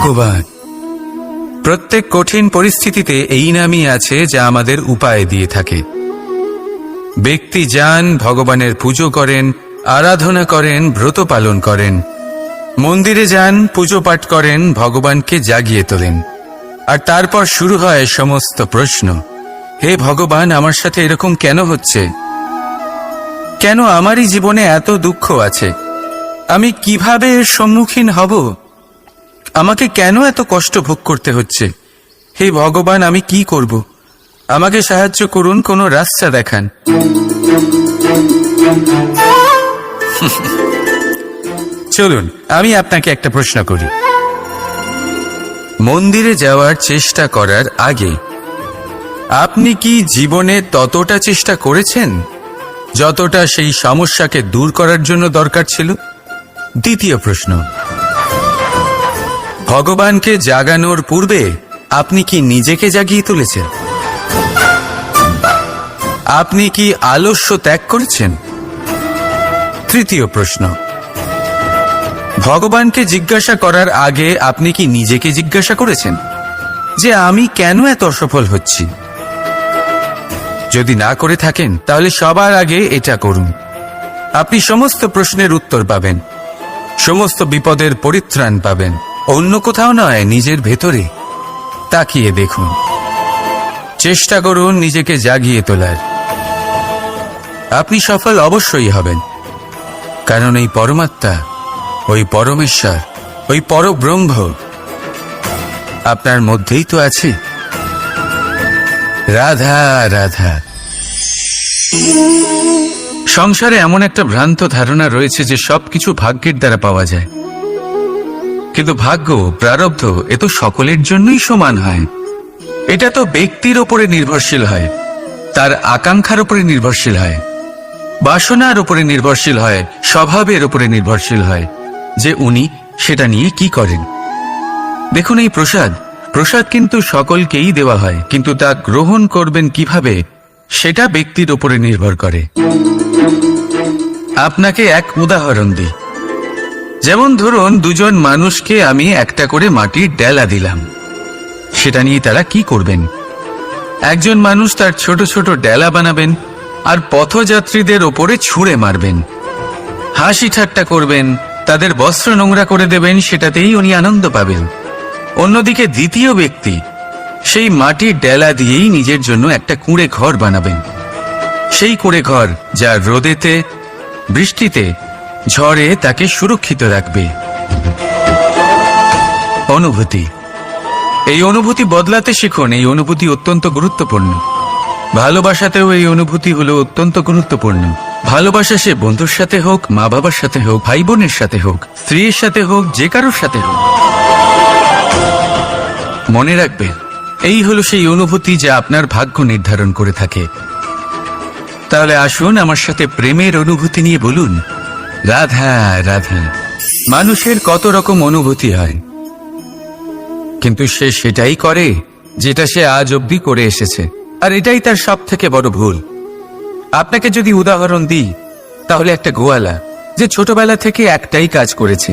ভগবান। প্রত্যেক কঠিন পরিস্থিতিতে এই নামই আছে যা আমাদের উপায় দিয়ে থাকে। ব্যক্তি যান, ভগবানের পুজো করেন, আরাধনা করেন, ব্রত পালন করেন, মন্দিরে যান, পুজো পাঠ করেন, ভগবানকে জাগিয়ে তোলেন, আর তারপর শুরু হয় সমস্ত প্রশ্ন। হে ভগবান, আমার সাথে এরকম কেন হচ্ছে? কেন আমারই জীবনে এত দুঃখ আছে? আমি কিভাবে এর সম্মুখীন হব? আমাকে কেন এত কষ্ট ভোগ করতে হচ্ছে? হে ভগবান, আমি কি করব? আমাকে সাহায্য করুন, কোনো রাস্তা দেখান। চলুন আমি আপনাকে একটা প্রশ্ন করি। মন্দিরে যাওয়ার চেষ্টা করার আগে আপনি কি জীবনে ততটা চেষ্টা করেছেন যতটা সেই সমস্যাকে দূর করার জন্য দরকার ছিল? দ্বিতীয় প্রশ্ন, ভগবানকে জাগানোর পূর্বে আপনি কি নিজেকে জাগিয়ে তুলেছেন? আপনি কি আলস্য ত্যাগ করেছেন? তৃতীয় প্রশ্ন, ভগবানকে জিজ্ঞাসা করার আগে আপনি কি নিজেকে জিজ্ঞাসা করেছেন যে আমি কেন এত অসফল হচ্ছি? যদি না করে থাকেন তাহলে সবার আগে এটা করুন। আপনি সমস্ত প্রশ্নের উত্তর পাবেন, সমস্ত বিপদের পরিত্রাণ পাবেন। অন্য কোথাও নয়, নিজের ভেতরে তাকিয়ে দেখুন। চেষ্টা করুন নিজেকে জাগিয়ে তোলার। আপনি সফল অবশ্যই হবেন, কারণ এই পরমাত্মা, ওই পরমেশ্বর, ওই পরব্রহ্ম আপনার মধ্যেই তো আছে। রাধা রাধা। সংসারে এমন একটা ভ্রান্ত ধারণা রয়েছে যে সবকিছু ভাগ্যের দ্বারা পাওয়া যায়, কিন্তু ভাগ্য, প্রারব্ধ এ তো সকলের জন্যই সমান হয়। এটা তো ব্যক্তির ওপরে নির্ভরশীল হয়, তার আকাঙ্ক্ষার উপরে নির্ভরশীল হয়, বাসনার উপরে নির্ভরশীল হয়, স্বভাবের উপরে নির্ভরশীল হয় যে উনি সেটা নিয়ে কি করেন। দেখুন, এই প্রসাদ কিন্তু সকলকেই দেওয়া হয়, কিন্তু তা গ্রহণ করবেন কিভাবে সেটা ব্যক্তির উপরে নির্ভর করে। আপনাকে এক উদাহরণ দিই। যেমন ধরুন, দুজন মানুষকে আমি একটা করে মাটির ডেলা দিলাম, সেটা নিয়ে তারা কি করবেন? একজন মানুষ তার ছোট ছোট ডেলা বানাবেন আর পথযাত্রীদের ওপরে ছুঁড়ে মারবেন, হাসি ঠাট্টা করবেন, তাদের বস্ত্র নোংরা করে দেবেন, সেটাতেই উনি আনন্দ পাবেন। অন্যদিকে দ্বিতীয় ব্যক্তি সেই মাটির ডেলা দিয়েই নিজের জন্য একটা কুঁড়ে ঘর বানাবেন। সেই কুঁড়ে ঘর যা রোদেতে, বৃষ্টিতে, ঝড়ে তাকে সুরক্ষিত রাখবে। অনুভূতি, এই অনুভূতি বদলাতে শিখুন। এই অনুভূতি অত্যন্ত গুরুত্বপূর্ণ। ভালোবাসাতেও এই অনুভূতি হলো অত্যন্ত গুরুত্বপূর্ণ। ভালোবাসা সে বন্ধুর সাথে হোক, মা বাবার সাথে হোক, ভাই বোনের সাথে হোক, স্ত্রীর সাথে হোক, যে কারোর সাথে হোক। মনে রাখবেন, এই হলো সেই অনুভূতি যা আপনার ভাগ্য নির্ধারণ করে থাকে। তাহলে আসুন আমার সাথে প্রেমের অনুভূতি নিয়ে বলুন, রাধা রাধা। মানুষের কত রকম অনুভূতি হয়, কিন্তু সে সেটাই করে যেটা সে আজ অবধি করে এসেছে, আর এটাই তার সব থেকে বড় ভুল। আপনাকে যদি উদাহরণ দিই, তাহলে একটা গোয়ালা যে ছোটবেলা থেকে একটাই কাজ করেছে,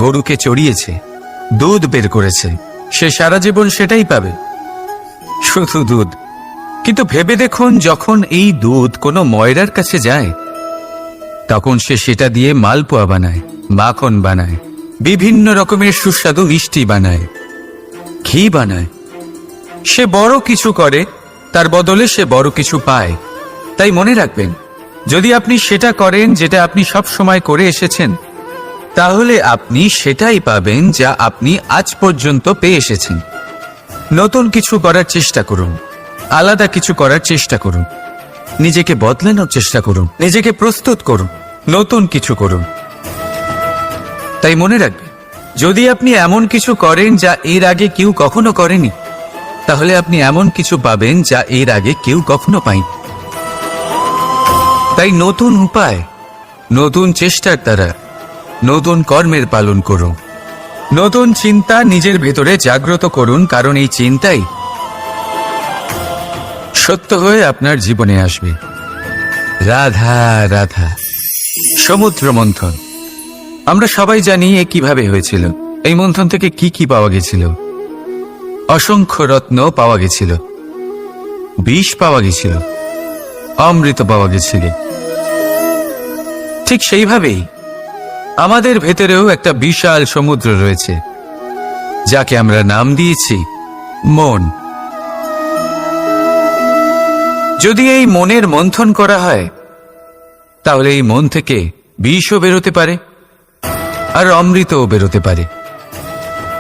গরুকে চড়িয়েছে, দুধ বের করেছে, সে সারা জীবন সেটাই পাবে, শুধু দুধ। কিন্তু ভেবে দেখুন, যখন এই দুধ কোনো ময়রার কাছে যায়, তখন সে সেটা দিয়ে মালপোয়া বানায়, মাখন বানায়, বিভিন্ন রকমের সুস্বাদু মিষ্টি বানায়, ঘি বানায়। সে বড় কিছু করে, তার বদলে সে বড় কিছু পায়। তাই মনে রাখবেন, যদি আপনি সেটা করেন যেটা আপনি সব সময় করে এসেছেন, তাহলে আপনি সেটাই পাবেন যা আপনি আজ পর্যন্ত পেয়ে এসেছেন। নতুন কিছু করার চেষ্টা করুন, আলাদা কিছু করার চেষ্টা করুন, নিজেকে বদলানোর চেষ্টা করুন, নিজেকে প্রস্তুত করুন, নতুন কিছু করুন। তাই মনে রাখবেন, যদি আপনি এমন কিছু করেন যা এর আগে কেউ কখনো করেনি, তাহলে আপনি এমন কিছু পাবেন যা এর আগে কেউ কখনো পায়নি। তাই নতুন উপায়, নতুন চেষ্টার দ্বারা নতুন কর্মের পালন করুন। নতুন চিন্তা নিজের ভেতরে জাগ্রত করুন, কারণ এই চিন্তাই সত্য হয়ে আপনার জীবনে আসবে। রাধা রাধা। সমুদ্র মন্থন আমরা সবাই জানি এ কিভাবে হয়েছিল। এই মন্থন থেকে কি কি পাওয়া গেছিল? অসংখ্য রত্ন পাওয়া গেছিল, বিষ পাওয়া গেছিল, অমৃত পাওয়া গেছিল। ঠিক সেইভাবেই আমাদের ভেতরেও একটা বিশাল সমুদ্র রয়েছে, যাকে আমরা নাম দিয়েছি মন। যদি এই মনের মন্থন করা হয়, তাহলে এই মন থেকে বিষও বেরোতে পারে আর অমৃতও বেরোতে পারে।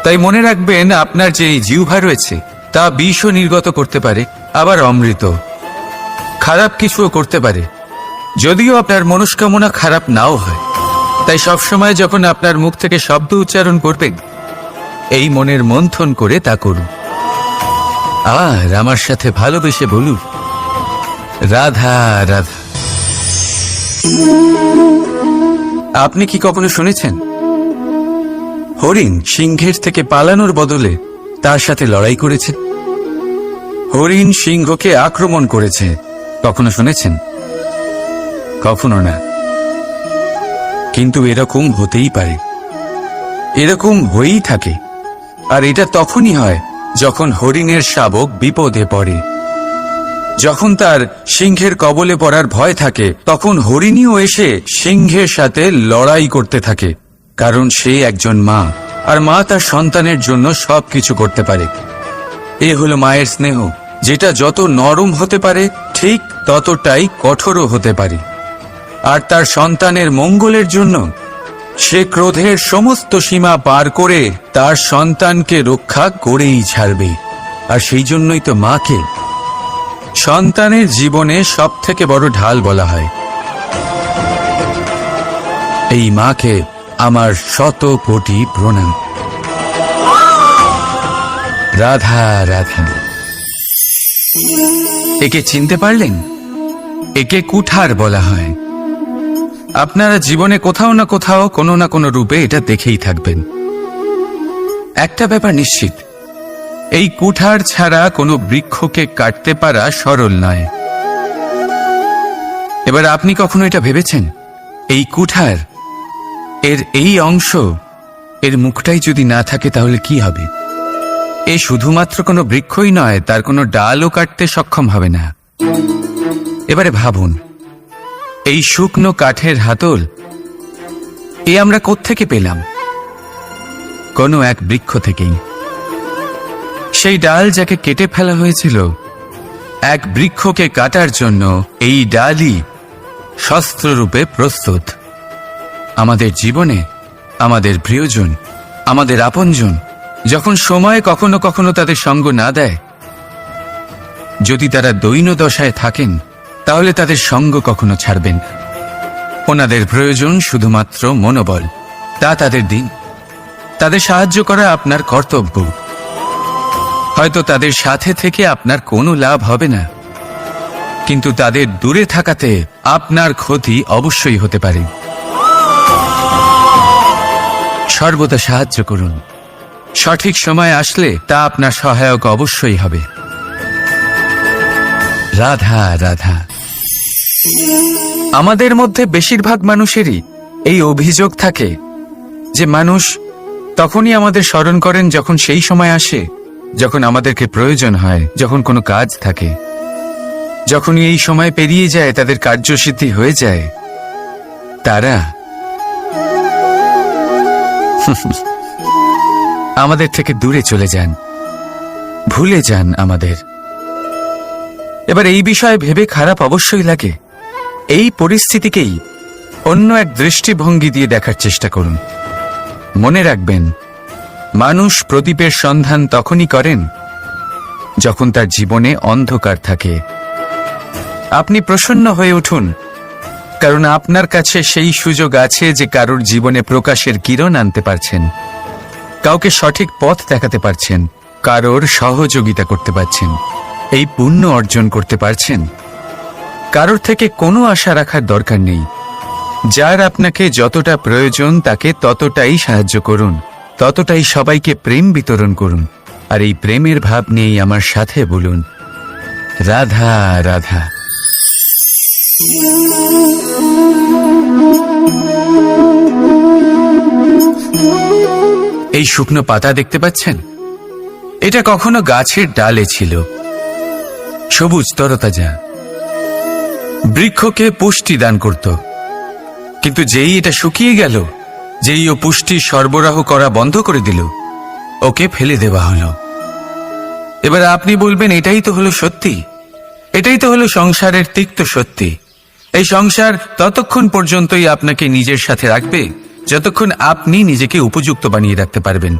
তাই মনে রাখবেন, আপনার যে জিহ্বা রয়েছে তা বিষও নির্গত করতে পারে, আবার অমৃত। খারাপ কিছুও করতে পারে, যদিও আপনার মনস্কামনা খারাপ নাও হয়। তাই সবসময় যখন আপনার মুখ থেকে শব্দ উচ্চারণ করবেন, এই মনের মন্থন করে তা করুন। আর আমার সাথে ভালোবেসে বলুন, রাধা রাধা। আপনি কি কখনো শুনেছেন হরিণ সিংহের থেকে পালানোর বদলে তার সাথে লড়াই করেছে? হরিণ সিংহকে আক্রমণ করেছে, কখনো শুনেছেন? কখনো না। কিন্তু এরকম হতেই পারে, এরকম হয়েই থাকে। আর এটা তখনই হয় যখন হরিণের শাবক বিপদে পড়ে। যখন তার সিংহের কবলে পড়ার ভয় থাকে, তখন হরিণীও এসে সিংহের সাথে লড়াই করতে থাকে। কারণ সে একজন মা, আর মা তার সন্তানের জন্য সবকিছু করতে পারে। এ হলো মায়ের স্নেহ, যেটা যত নরম হতে পারে ঠিক ততটাই কঠোরও হতে পারে। আর তার সন্তানের মঙ্গলের জন্য সে ক্রোধের সমস্ত সীমা পার করে তার সন্তানকে রক্ষা করেই ছাড়বে। আর সেই জন্যই তো মাকে সন্তানের জীবনে সবথেকে বড় ঢাল বলা হয়। এই মাকে আমার শত কোটি প্রণাম। রাধা রাধা। একে চিনতে পারলেন? একে কুঠার বলা হয়। আপনারা জীবনে কোথাও না কোথাও কোনো না কোনো রূপে এটা দেখেই থাকবেন। একটা ব্যাপার নিশ্চিত, এই কুঠার ছাড়া কোনো বৃক্ষকে কাটতে পারা সরল নয়। এবার আপনি কখনো এটা ভেবেছেন, এই কুঠার এর এই অংশ, এর মুখটাই যদি না থাকে তাহলে কি হবে? এ শুধুমাত্র কোনো বৃক্ষই নয়, তার কোনো ডালও কাটতে সক্ষম হবে না। এবারে ভাবুন, এই শুকনো কাঠের হাতল এ আমরা কোত্থেকে পেলাম? কোনো এক বৃক্ষ থেকেই। সেই ডাল যাকে কেটে ফেলা হয়েছিল, এক বৃক্ষকে কাটার জন্য এই ডালই শস্ত্ররূপে প্রস্তুত। আমাদের জীবনে আমাদের প্রিয়জন, আমাদের আপনজন যখন সময় কখনো কখনো তাদের সঙ্গ না দেয়, যদি তারা দৈন্য দশায় থাকেন, তাহলে তাদের সঙ্গ কখনো ছাড়বেন না। ওনাদের প্রয়োজন শুধুমাত্র মনোবল। তা তাদের দিন। তাদের সাহায্য করা আপনার কর্তব্য। হয়তো তাদের সাথে থেকে আপনার কোনো লাভ হবে না, কিন্তু তাদের দূরে থাকাতে আপনার ক্ষতি অবশ্যই হতে পারে। সর্বদা সাহায্য করুন। সঠিক সময় আসলে তা আপনার সহায়ক অবশ্যই হবে। রাধা রাধা। আমাদের মধ্যে বেশিরভাগ মানুষেরই এই অভিযোগ থাকে যে মানুষ তখনই আমাদের স্মরণ করেন যখন সেই সময় আসে যখন আমাদেরকে প্রয়োজন হয়, যখন কোনো কাজ থাকে। যখনই এই সময় পেরিয়ে যায়, তাদের কার্যসিদ্ধি হয়ে যায়, তারা আমাদের থেকে দূরে চলে যান, ভুলে যান আমাদের। এবার এই বিষয়ে ভেবে খারাপ অবশ্যই লাগে। এই পরিস্থিতিকেই অন্য এক দৃষ্টিভঙ্গি দিয়ে দেখার চেষ্টা করুন। মনে রাখবেন, মানুষ প্রদীপের সন্ধান তখনই করেন যখন তার জীবনে অন্ধকার থাকে। আপনি প্রসন্ন হয়ে উঠুন, কারণ আপনার কাছে সেই সুযোগ আছে যে কারোর জীবনে প্রকাশের কিরণ আনতে পারছেন, কাউকে সঠিক পথ দেখাতে পারছেন, কারোর সহযোগিতা করতে পারছেন, এই পুণ্য অর্জন করতে পারছেন। কারোর থেকে কোনো আশা রাখার দরকার নেই। যার আপনাকে যতটা প্রয়োজন তাকে ততটাই সাহায্য করুন, ততটাই সবাইকে প্রেম বিতরণ করুন। আর এই প্রেমের ভাব নিয়েই আমার সাথে বলুন, রাধা রাধা। এই শুকনো পাতা দেখতে পাচ্ছেন? এটা কখনো গাছের ডালে ছিল, সবুজ তরতাজা, বৃক্ষকে পুষ্টি দান করত। কিন্তু যেই এটা শুকিয়ে গেল, যেই ও পুষ্টি সরবরাহ করা বন্ধ করে দিল, ওকে ফেলে দেওয়া হলো। এবার আপনি বলবেন, এটাই তো হলো সত্যি, এটাই তো হলো সংসারের তিক্ত সত্যি। এই সংসার ততক্ষণ পর্যন্তই আপনাকে নিজের সাথে রাখবে যতক্ষণ আপনি নিজেকে উপযুক্ত বানিয়ে রাখতে পারবেন।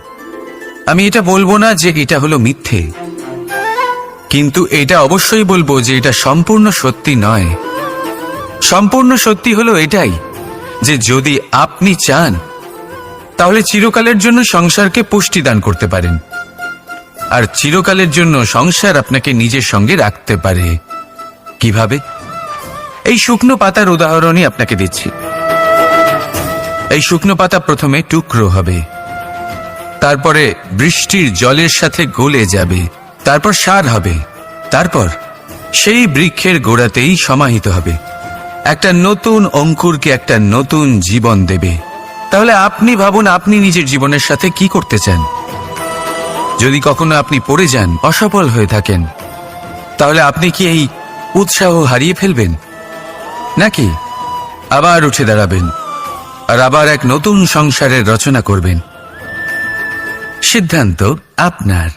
আমি এটা বলবো না যে এটা হলো মিথ্যে, কিন্তু এটা অবশ্যই বলবো যে এটা সম্পূর্ণ সত্যি নয়। সম্পূর্ণ সত্যি হলো এটাই যে যদি আপনি চান তাহলে চিরকালের জন্য সংসারকে পুষ্টি দান করতে পারেন, আর চিরকালের জন্য সংসার আপনাকে নিজের সঙ্গে রাখতে পারে। কিভাবে? এই শুকনো পাতার উদাহরণই আপনাকে দিচ্ছি। এই শুকনো পাতা প্রথমে টুকরো হবে, তারপরে বৃষ্টির জলের সাথে গলে যাবে, তারপর সার হবে, তারপর সেই বৃক্ষের গোড়াতেই সমাহিত হবে, একটা নতুন অঙ্কুরকে একটা নতুন জীবন দেবে। তাহলে আপনি ভাবুন, আপনি নিজের জীবনের সাথে কি করতে চান? যদি কখনো আপনি পড়ে যান, অসফল হয়ে থাকেন, তাহলে আপনি কি এই উৎসাহ হারিয়ে ফেলবেন, নাকি আবার উঠে দাঁড়াবেন আর আবার এক নতুন সংসারের রচনা করবেন? সিদ্ধান্ত আপনার।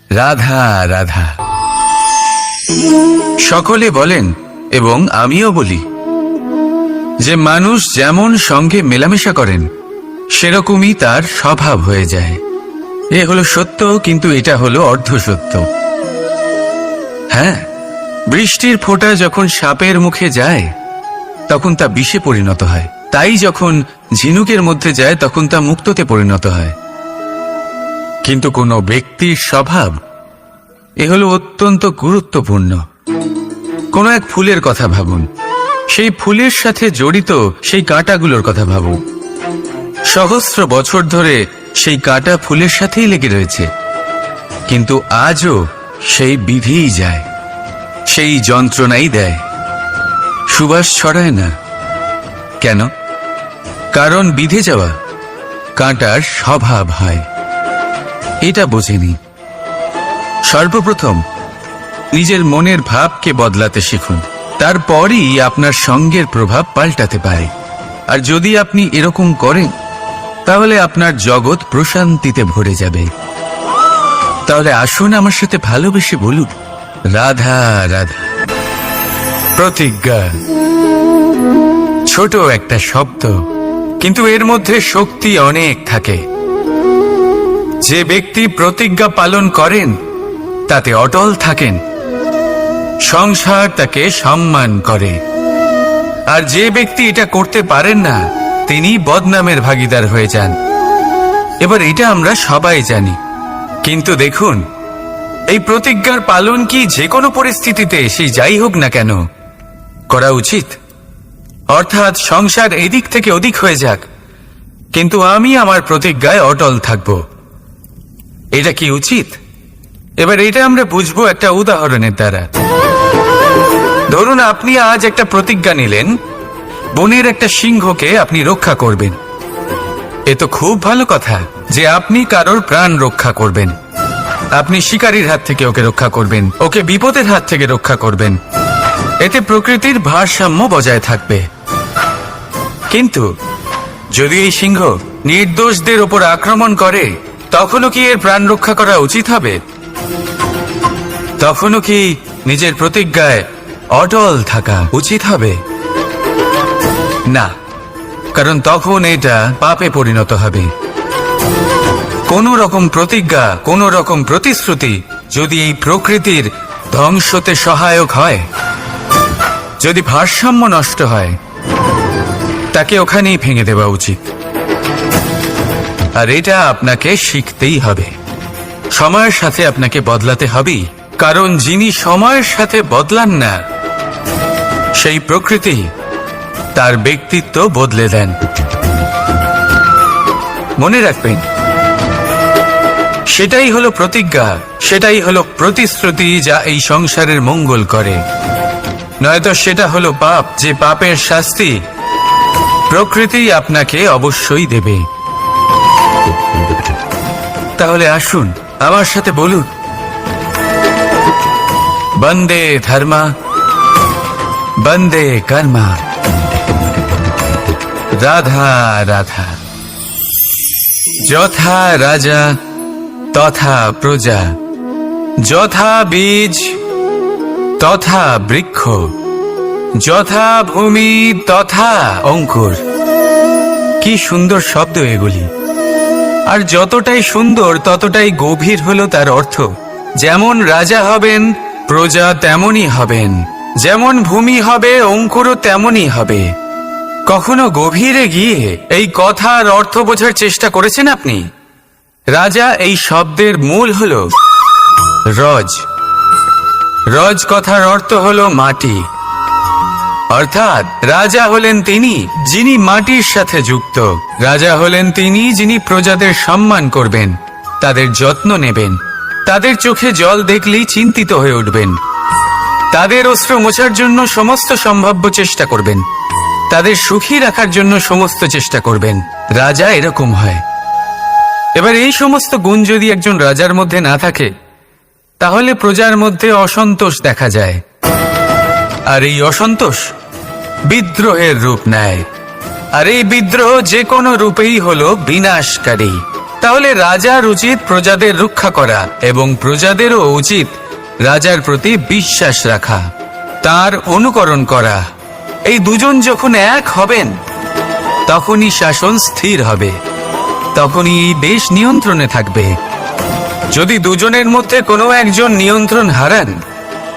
রাধা রাধা। সকলে বলেন এবং আমিও বলি যে মানুষ যেমন সঙ্গে মেলামেশা করেন সেরকমই তার স্বভাব হয়ে যায়। এ হলো সত্য, কিন্তু এটা হলো অর্ধ সত্য। হ্যাঁ, বৃষ্টির ফোঁটা যখন সাপের মুখে যায় তখন তা বিষে পরিণত হয়, তাই যখন ঝিনুকের মধ্যে যায় তখন তা মুক্ততে পরিণত হয়। কিন্তু কোনো ব্যক্তির স্বভাব, এ হলো অত্যন্ত গুরুত্বপূর্ণ। কোনো এক ফুলের কথা ভাবুন, সেই ফুলের সাথে জড়িত সেই কাঁটাগুলোর কথা ভাবুন। সহস্র বছর ধরে সেই কাঁটা ফুলের সাথেই লেগে রয়েছে, কিন্তু আজও সেই বিধিই যায়, সেই যন্ত্রণাই দেয়, সুবাস ছড়ায় না। কেন? কারণ বিধে যাওয়া কাঁটার স্বভাব হয়। এটা বোঝেনি। সর্বপ্রথম নিজের মনের ভাবকে বদলাতে শিখুন, তারপরই আপনার সঙ্গের প্রভাব পাল্টাতে পারে। আর যদি আপনি এরকম করেন তাহলে আপনার জগৎ প্রশান্তিতে ভরে যাবে। তাহলে আসুন আমার সাথে ভালোবেসে বলুন, রাধা রাধা। প্রতিজ্ঞা ছোট একটা শব্দ, কিন্তু এর মধ্যে শক্তি অনেক থাকে। যে ব্যক্তি প্রতিজ্ঞা পালন করেন তাতে অটল থাকেন, সংসার তাকে সম্মান করে। আর যে ব্যক্তি এটা করতে পারেন না তিনি বদনামের ভাগীদার হয়ে যান। এবার এটা আমরা সবাই জানি, কিন্তু দেখুন, এই প্রতিজ্ঞার পালন কি যে কোনো পরিস্থিতিতে, সেই যাই হোক না কেন, করা উচিত? অর্থাৎ সংসার এদিক থেকে ওদিক হয়ে যাক, কিন্তু আমি আমার প্রতিজ্ঞায় অটল থাকব, এটা কি উচিত? এবার এটা আমরা বুঝবো একটা উদাহরণের দ্বারা। ধরুন আপনি আজ একটা প্রতিজ্ঞা নিলেন, বনের একটা সিংহকে আপনি রক্ষা করবেন। এ তো খুব ভালো কথা যে আপনি কারোর প্রাণ রক্ষা করবেন। আপনি শিকারীর হাত থেকে ওকে রক্ষা করবেন, ওকে বিপদের হাত থেকে রক্ষা করবেন। এতে প্রকৃতির ভারসাম্য বজায় থাকবে। কিন্তু যদি এই সিংহ নির্দোষদের ওপর আক্রমণ করে, তখনও কি এর প্রাণ রক্ষা করা উচিত হবে? তখনও কি নিজের প্রতিজ্ঞায় অটল থাকা উচিত হবে? না, কারণ তখন এটা পাপে পরিণত হবে। কোন রকম প্রতিজ্ঞা, কোন রকম প্রতিশ্রুতি যদি এই প্রকৃতির ধ্বংসতে সহায়ক হয়, যদি ভারসাম্য নষ্ট হয়, তাকে ওখানেই ভেঙে দেওয়া উচিত। আর এটা আপনাকে শিখতেই হবে, সময়ের সাথে আপনাকে বদলাতে হবেই। কারণ যিনি সময়ের সাথে বদলান না, সেই প্রকৃতি তার ব্যক্তিত্ব বদলে দেন। মনে রাখবেন, সেটাই হলো প্রতিজ্ঞা, সেটাই হলো প্রতিশ্রুতি যা এই সংসারের মঙ্গল করে। নয়তো সেটা হলো পাপ, যে পাপের শাস্তি প্রকৃতি আপনাকে অবশ্যই দেবে। তাহলে আসুন আমার সাথে বলুন, বন্দে ধর্মা বন্দে কর্মা, রাধা রাধা। যথা রাজা তথা প্রজা, যথা বীজ তথা বৃক্ষ, যথা ভূমি তথা অঙ্কুর। কি সুন্দর শব্দ এগুলি, আর যতটাই সুন্দর ততটাই গভীর হলো তার অর্থ। যেমন রাজা হবেন প্রজা তেমনই হবেন, যেমন ভূমি হবে অঙ্কুরও তেমনই হবে। কখনো গভীরে গিয়ে এই কথার অর্থ বোঝার চেষ্টা করেছেন আপনি? রাজা এই শব্দের মূল হলো রজ। রজ কথার অর্থ হলো মাটি, অর্থাৎ রাজা হলেন তিনি যিনি মাটির সাথে যুক্ত। রাজা হলেন তিনি যিনি প্রজাদের সম্মান করবেন, তাদের যত্ন নেবেন, তাদের চোখে জল দেখলেই চিন্তিত হয়ে উঠবেন, তাদের অশ্রু মোছার জন্য সমস্ত সম্ভাব্য চেষ্টা করবেন, তাদের সুখী রাখার জন্য সমস্ত চেষ্টা করবেন। রাজা এরকম হয়। এবার এই সমস্ত গুণ যদি একজন রাজার মধ্যে না থাকে, তাহলে প্রজার মধ্যে অসন্তোষ দেখা যায়, আর এই অসন্তোষ বিদ্রোহের রূপ নেয়, আর এই বিদ্রোহ যে কোনো রূপেই হলো বিনাশকারী। তাহলে রাজার উচিত প্রজাদের রক্ষা করা, এবং প্রজাদেরও উচিত রাজার প্রতি বিশ্বাস রাখা, তার অনুকরণ করা। এই দুজন যখন এক হবেন, তখনই শাসন স্থির হবে, তখনই এই দেশ নিয়ন্ত্রণে থাকবে। যদি দুজনের মধ্যে কোনো একজন নিয়ন্ত্রণ হারান,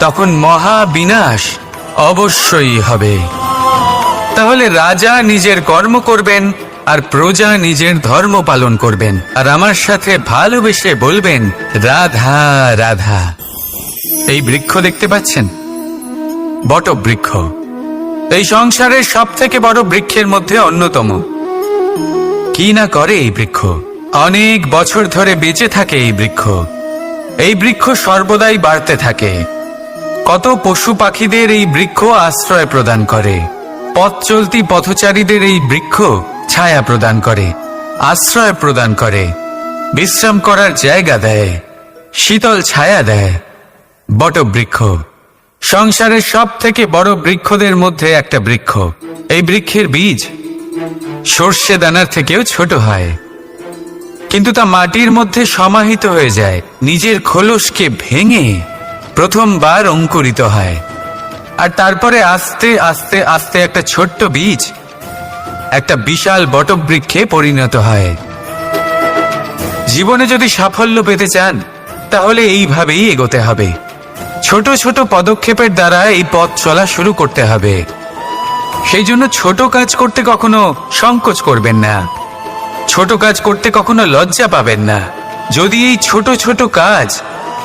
তখন মহা বিনাশ অবশ্যই হবে। তাহলে রাজা নিজের কর্ম করবেন আর প্রজা নিজের ধর্ম পালন করবেন, আর আমার সাথে ভালোবেসে বলবেন রাধা রাধা। এই বৃক্ষ দেখতে পাচ্ছেন, বটবৃক্ষ। এই সংসারের সব থেকে বড় বৃক্ষের মধ্যে অন্যতম। কি না করে এই বৃক্ষ? অনেক বছর ধরে বেঁচে থাকে এই বৃক্ষ। এই বৃক্ষ সর্বদাই বাড়তে থাকে। কত পশু পাখিদের এই বৃক্ষ আশ্রয় প্রদান করে। পথ চলতি পথচারীদের এই বৃক্ষ ছায়া প্রদান করে, আশ্রয় প্রদান করে, বিশ্রাম করার জায়গা দেয়, শীতল ছায়া দেয়। বটবৃক্ষ সংসারের সব থেকে বড় বৃক্ষদের মধ্যে একটা বৃক্ষ। এই বৃক্ষের বীজ সর্ষে দানার থেকেও ছোট হয়, কিন্তু তা মাটির মধ্যে সমাহিত হয়ে যায়, নিজের খোলসকে ভেঙে প্রথমবার অঙ্কুরিত হয়, আর তারপরে আস্তে আস্তে আস্তে একটা ছোট্ট বীজ একটা বিশাল বটবৃক্ষে পরিণত হয়। জীবনে যদি সাফল্য পেতে চান, তাহলে এইভাবেই এগোতে হবে। ছোট ছোট পদক্ষেপের দ্বারা এই পথ চলা শুরু করতে হবে। সেই জন্য ছোট কাজ করতে কখনো সংকোচ করবেন না, ছোট কাজ করতে কখনো লজ্জা পাবেন না। যদি এই ছোট ছোট কাজ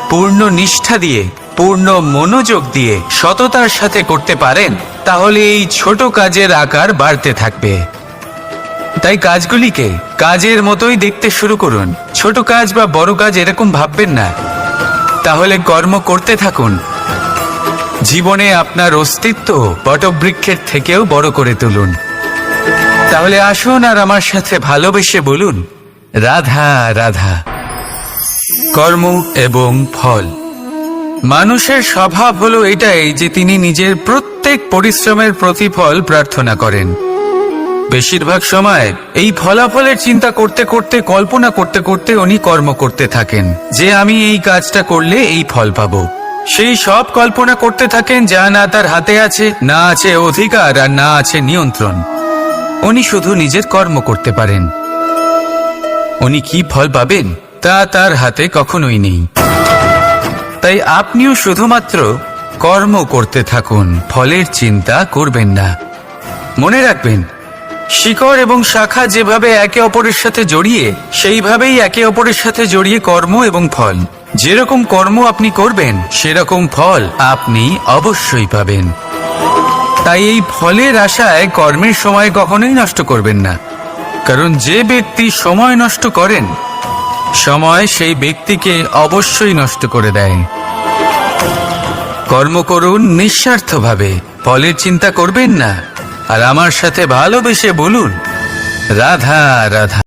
পূর্ণ নিষ্ঠা দিয়ে, পূর্ণ মনোযোগ দিয়ে, সততার সাথে করতে পারেন, তাহলে এই ছোট কাজের আকার বাড়তে থাকবে। তাই কাজগুলিকে কাজের মতোই দেখতে শুরু করুন। ছোট কাজ বা বড় কাজ এরকম ভাববেন না। তাহলে কর্ম করতে থাকুন। জীবনে আপনার অস্তিত্ব বটবৃক্ষের থেকেও বড় করে তুলুন। তাহলে আসুন আর আমার সাথে ভালোবেসে বলুন রাধা রাধা। কর্ম এবং ফল। মানুষের স্বভাব হলো এটাই যে তিনি নিজের প্রত্যেক পরিশ্রমের প্রতিফল প্রার্থনা করেন। বেশিরভাগ সময় এই ফলাফলের চিন্তা করতে করতে, কল্পনা করতে করতে উনি কর্ম করতে থাকেন, যে আমি এই কাজটা করলে এই ফল পাবো। সেই সব কল্পনা করতে থাকেন যা না তার হাতে আছে, না আছে অধিকার, আর না আছে নিয়ন্ত্রণ। উনি শুধু নিজের কর্ম করতে পারেন। উনি কি ফল পাবেন তা তার হাতে কখনোই নেই। তাই আপনিও শুধুমাত্র কর্ম করতে থাকুন, ফলের চিন্তা করবেন না। মনে রাখবেন, শিকড় এবং শাখা যেভাবে একে অপরের সাথে জড়িয়ে, সেইভাবেই একে অপরের সাথে জড়িয়ে কর্ম এবং ফল। যেরকম কর্ম আপনি করবেন, সেরকম ফল আপনি অবশ্যই পাবেন। তাই এই ফলের আশায় কর্মের সময় কখনোই নষ্ট করবেন না, কারণ যে ব্যক্তি সময় নষ্ট করেন, সময় সেই ব্যক্তিকে অবশ্যই নষ্ট করে দেয়। কর্ম করুন নিঃস্বার্থভাবে, ফলের চিন্তা করবেন না, আর আমার সাথে ভালোবেসে বলুন রাধা রাধা।